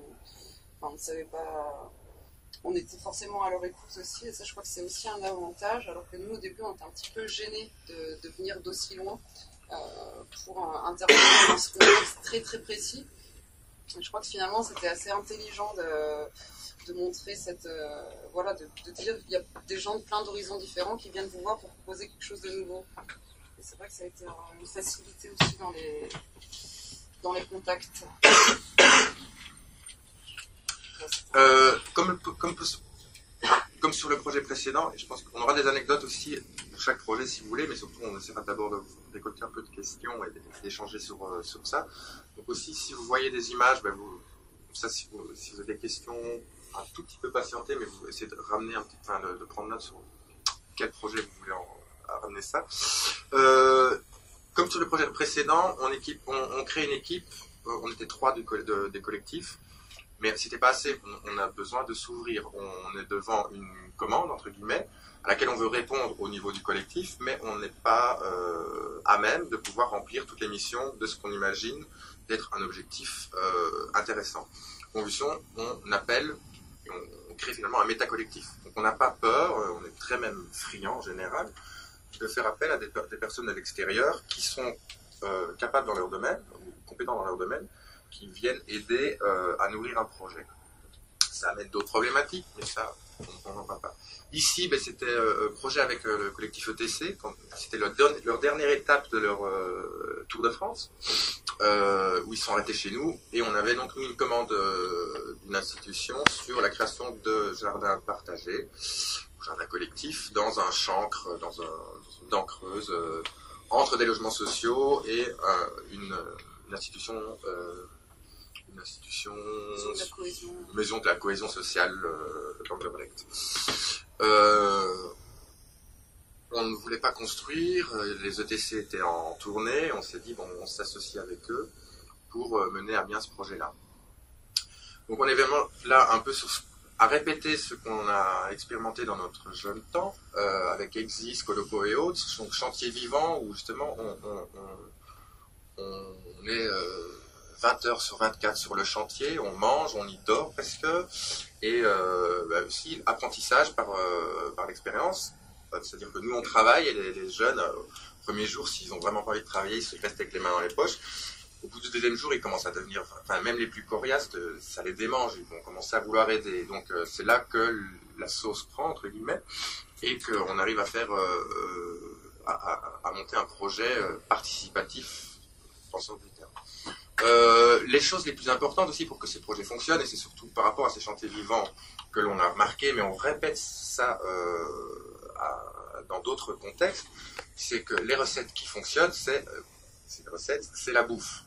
S1: on ne savait pas, on était forcément à leur écoute aussi, et ça, je crois que c'est aussi un avantage, alors que nous, au début, on était un petit peu gênés de venir d'aussi loin. Pour intervenir dans ce contexte très très précis. Et je crois que finalement c'était assez intelligent de montrer cette... voilà, de dire qu'il y a des gens de plein d'horizons différents qui viennent vous voir pour proposer quelque chose de nouveau. Et c'est vrai que ça a été une facilité aussi dans les contacts.
S2: Comme sur le projet précédent, et je pense qu'on aura des anecdotes aussi pour chaque projet si vous voulez, mais surtout on essaiera d'abord de récolter un peu de questions et d'échanger sur ça. Donc aussi, si vous voyez des images, ben si vous avez des questions, un tout petit peu patienter, mais vous essayez de ramener de prendre note sur quel projet vous voulez ramener ça. Comme sur le projet précédent, on crée une équipe, on était 3 des collectifs. Mais c'était pas assez, on a besoin de s'ouvrir. On est devant une commande, entre guillemets, à laquelle on veut répondre au niveau du collectif, mais on n'est pas à même de pouvoir remplir toutes les missions de ce qu'on imagine d'être un objectif intéressant. Conviction, on appelle, et on crée finalement un métacollectif. Donc on n'a pas peur, on est très même friand en général, de faire appel à des personnes de l'extérieur qui sont capables dans leur domaine, ou compétents dans leur domaine, qui viennent aider à nourrir un projet. Ça amène d'autres problématiques, mais ça, on n'en parle pas. Ici, c'était un projet avec le collectif ETC, c'était leur dernière étape de leur Tour de France, où ils sont arrêtés chez nous, et on avait donc une commande d'une institution sur la création de jardins partagés, jardins collectifs, dans un chancre, dans une dent creuse, entre des logements sociaux et une institution une institution,
S1: Maison de la cohésion.
S2: maison de la cohésion sociale d'Anderbrecht. On ne voulait pas construire, les ETC étaient en tournée, on s'est dit bon, on s'associe avec eux pour mener à bien ce projet-là. Donc on est vraiment là un peu à répéter ce qu'on a expérimenté dans notre jeune temps, avec Exis, Colopo et autres, donc chantier vivant où justement on est 20 heures sur 24 sur le chantier, on mange, on y dort presque, et aussi apprentissage par l'expérience. C'est-à-dire que nous, on travaille et les jeunes, au premier jour, s'ils ont vraiment pas envie de travailler, ils se restent avec les mains dans les poches. Au bout du deuxième jour, ils commencent à devenir, enfin, même les plus coriaces, ça les démange, ils vont commencer à vouloir aider. Donc, c'est là que la sauce prend, entre guillemets, et qu'on arrive à faire, à monter un projet participatif, dans le sens du terme. Les choses les plus importantes aussi pour que ces projets fonctionnent, et c'est surtout par rapport à ces chantiers vivants que l'on a remarqué, mais on répète ça, dans d'autres contextes, c'est que les recettes qui fonctionnent, c'est la bouffe.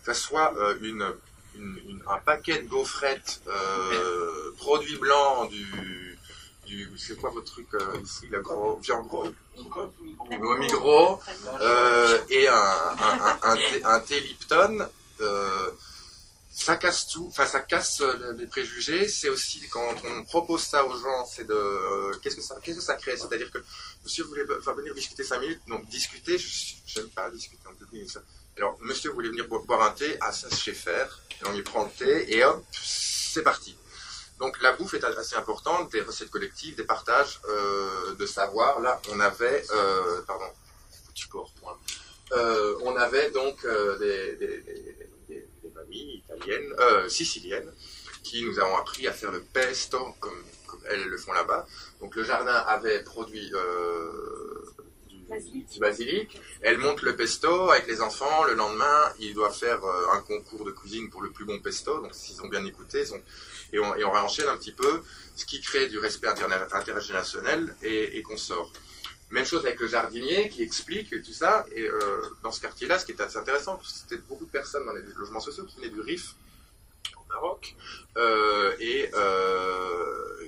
S2: Que ce soit un paquet de gaufrettes produit blanc c'est quoi votre truc ici, le gros Migros, et un thé Lipton, ça casse tout, enfin ça casse les préjugés. C'est aussi quand on propose ça aux gens, c'est de qu'est-ce que ça crée, c'est-à-dire que monsieur voulait venir discuter 5 minutes, donc discuter, j'aime pas discuter en 2 minutes. Alors monsieur voulait venir boire un thé, ça je sais faire, et on lui prend le thé et hop, c'est parti. Donc la bouffe est assez importante, des recettes collectives, des partages de savoir. Là on avait on avait donc des familles italiennes, siciliennes, qui nous ont appris à faire le pesto comme elles le font là-bas. Donc le jardin avait produit du basilic. Elle monte le pesto avec les enfants. Le lendemain, ils doivent faire un concours de cuisine pour le plus bon pesto. Donc s'ils ont bien écouté, et on enchaîne un petit peu, ce qui crée du respect intergénérationnel et qu'on sort. Même chose avec le jardinier qui explique tout ça. Et dans ce quartier-là, ce qui est assez intéressant, parce que c'était beaucoup de personnes dans les logements sociaux qui venaient du Rif, au Maroc, et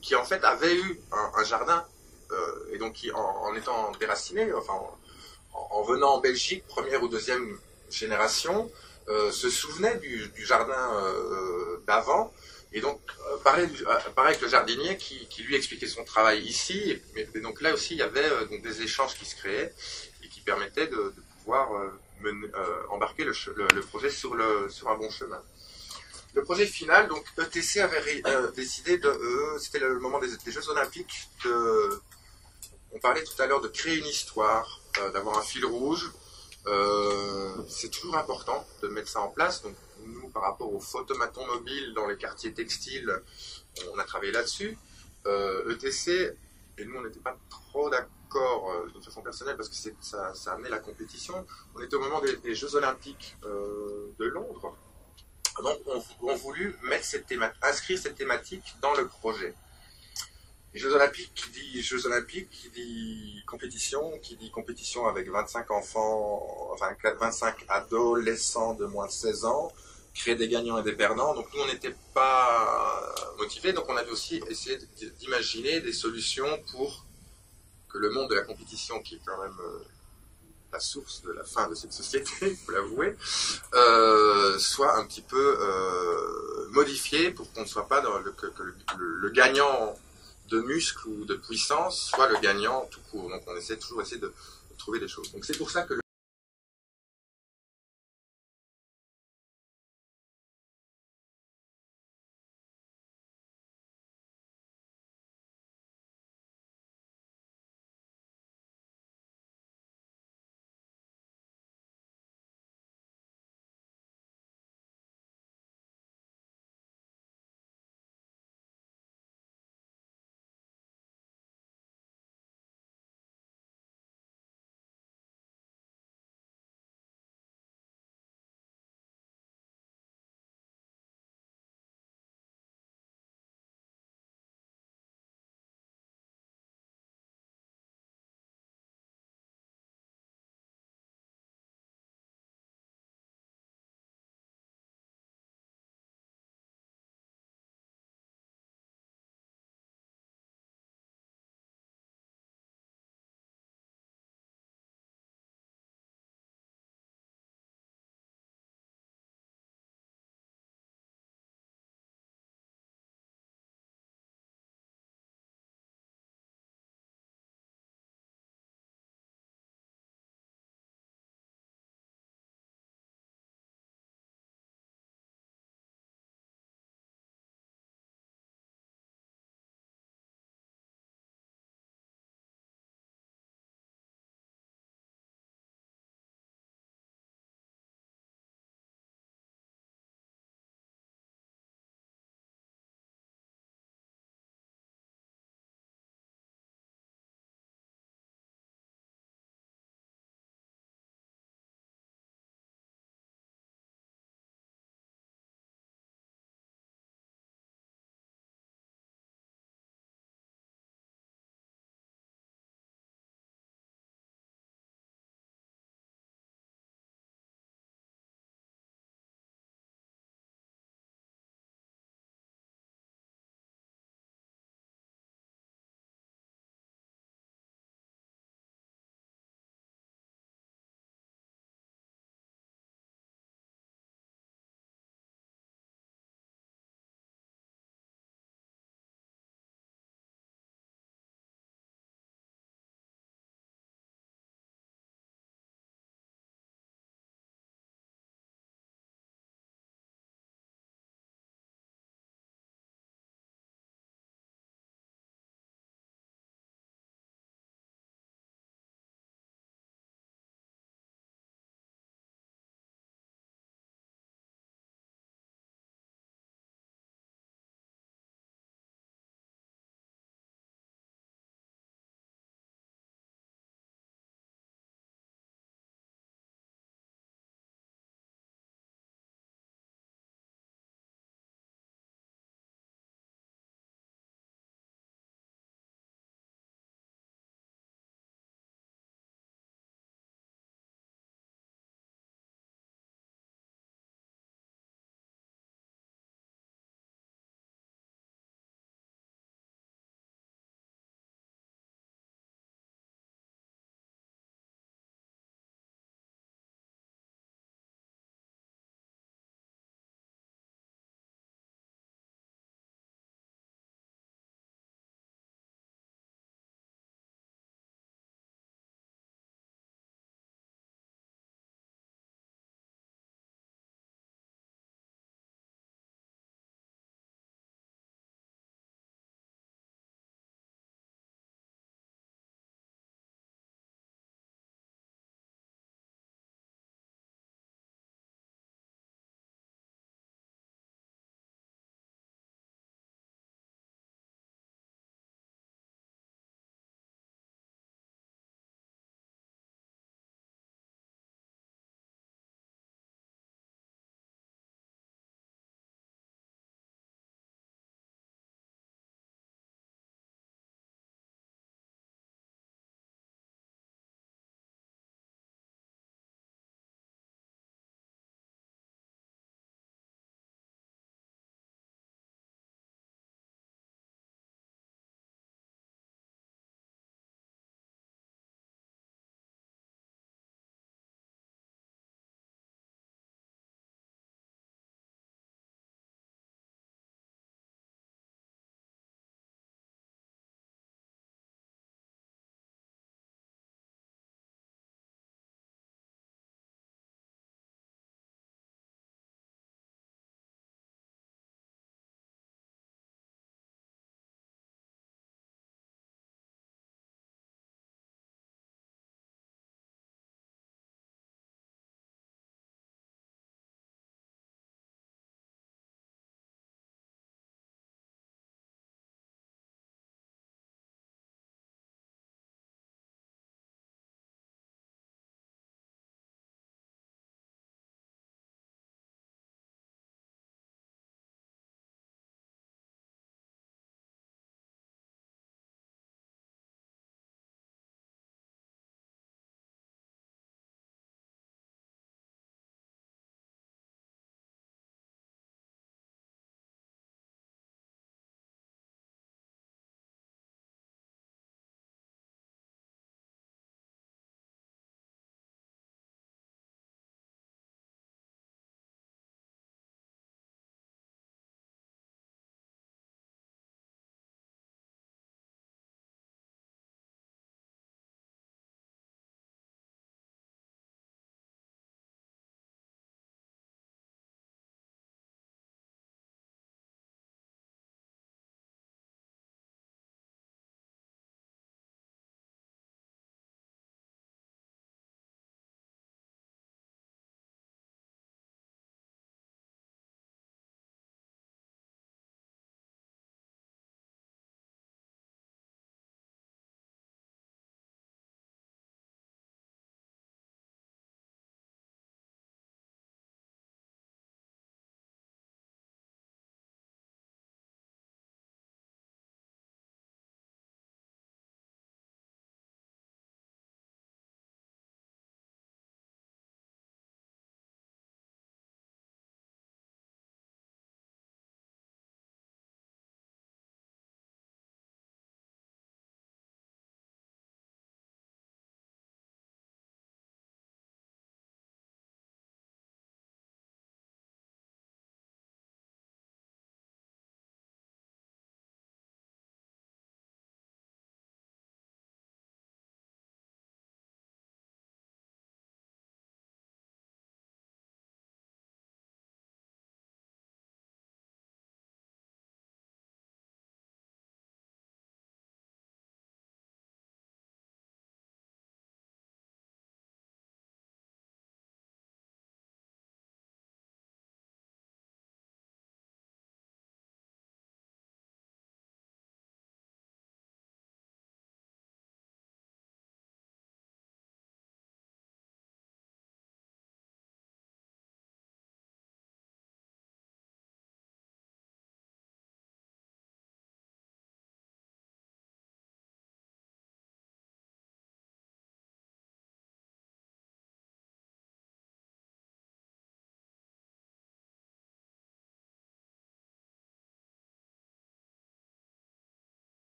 S2: qui en fait avaient eu un jardin, et donc qui, en étant déracinés, enfin en venant en Belgique, première ou deuxième génération, se souvenaient du jardin d'avant. Et donc, pareil avec le jardinier qui lui expliquait son travail ici. Et donc là aussi, il y avait donc des échanges qui se créaient et qui permettaient de pouvoir embarquer le projet sur un bon chemin. Le projet final, donc ETC avait décidé c'était le moment des Jeux Olympiques, on parlait tout à l'heure de créer une histoire, d'avoir un fil rouge. C'est toujours important de mettre ça en place. Donc, nous, par rapport aux photomatons mobiles dans les quartiers textiles, on a travaillé là-dessus. ETC, et nous, on n'était pas trop d'accord de façon personnelle parce que ça amenait la compétition. On était au moment des Jeux Olympiques de Londres. Donc, on voulu inscrire cette thématique dans le projet. Les Jeux Olympiques, qui dit compétition avec 25 enfants, enfin 25 adolescents de moins de 16 ans, créer des gagnants et des perdants. Donc nous, on n'était pas motivés, donc on avait aussi essayé d'imaginer des solutions pour que le monde de la compétition, qui est quand même la source de la fin de cette société, il faut l'avouer, soit un petit peu modifié pour qu'on ne soit pas que le gagnant de muscles ou de puissance soit le gagnant tout court. Donc on essaie de trouver des choses. Donc c'est pour ça que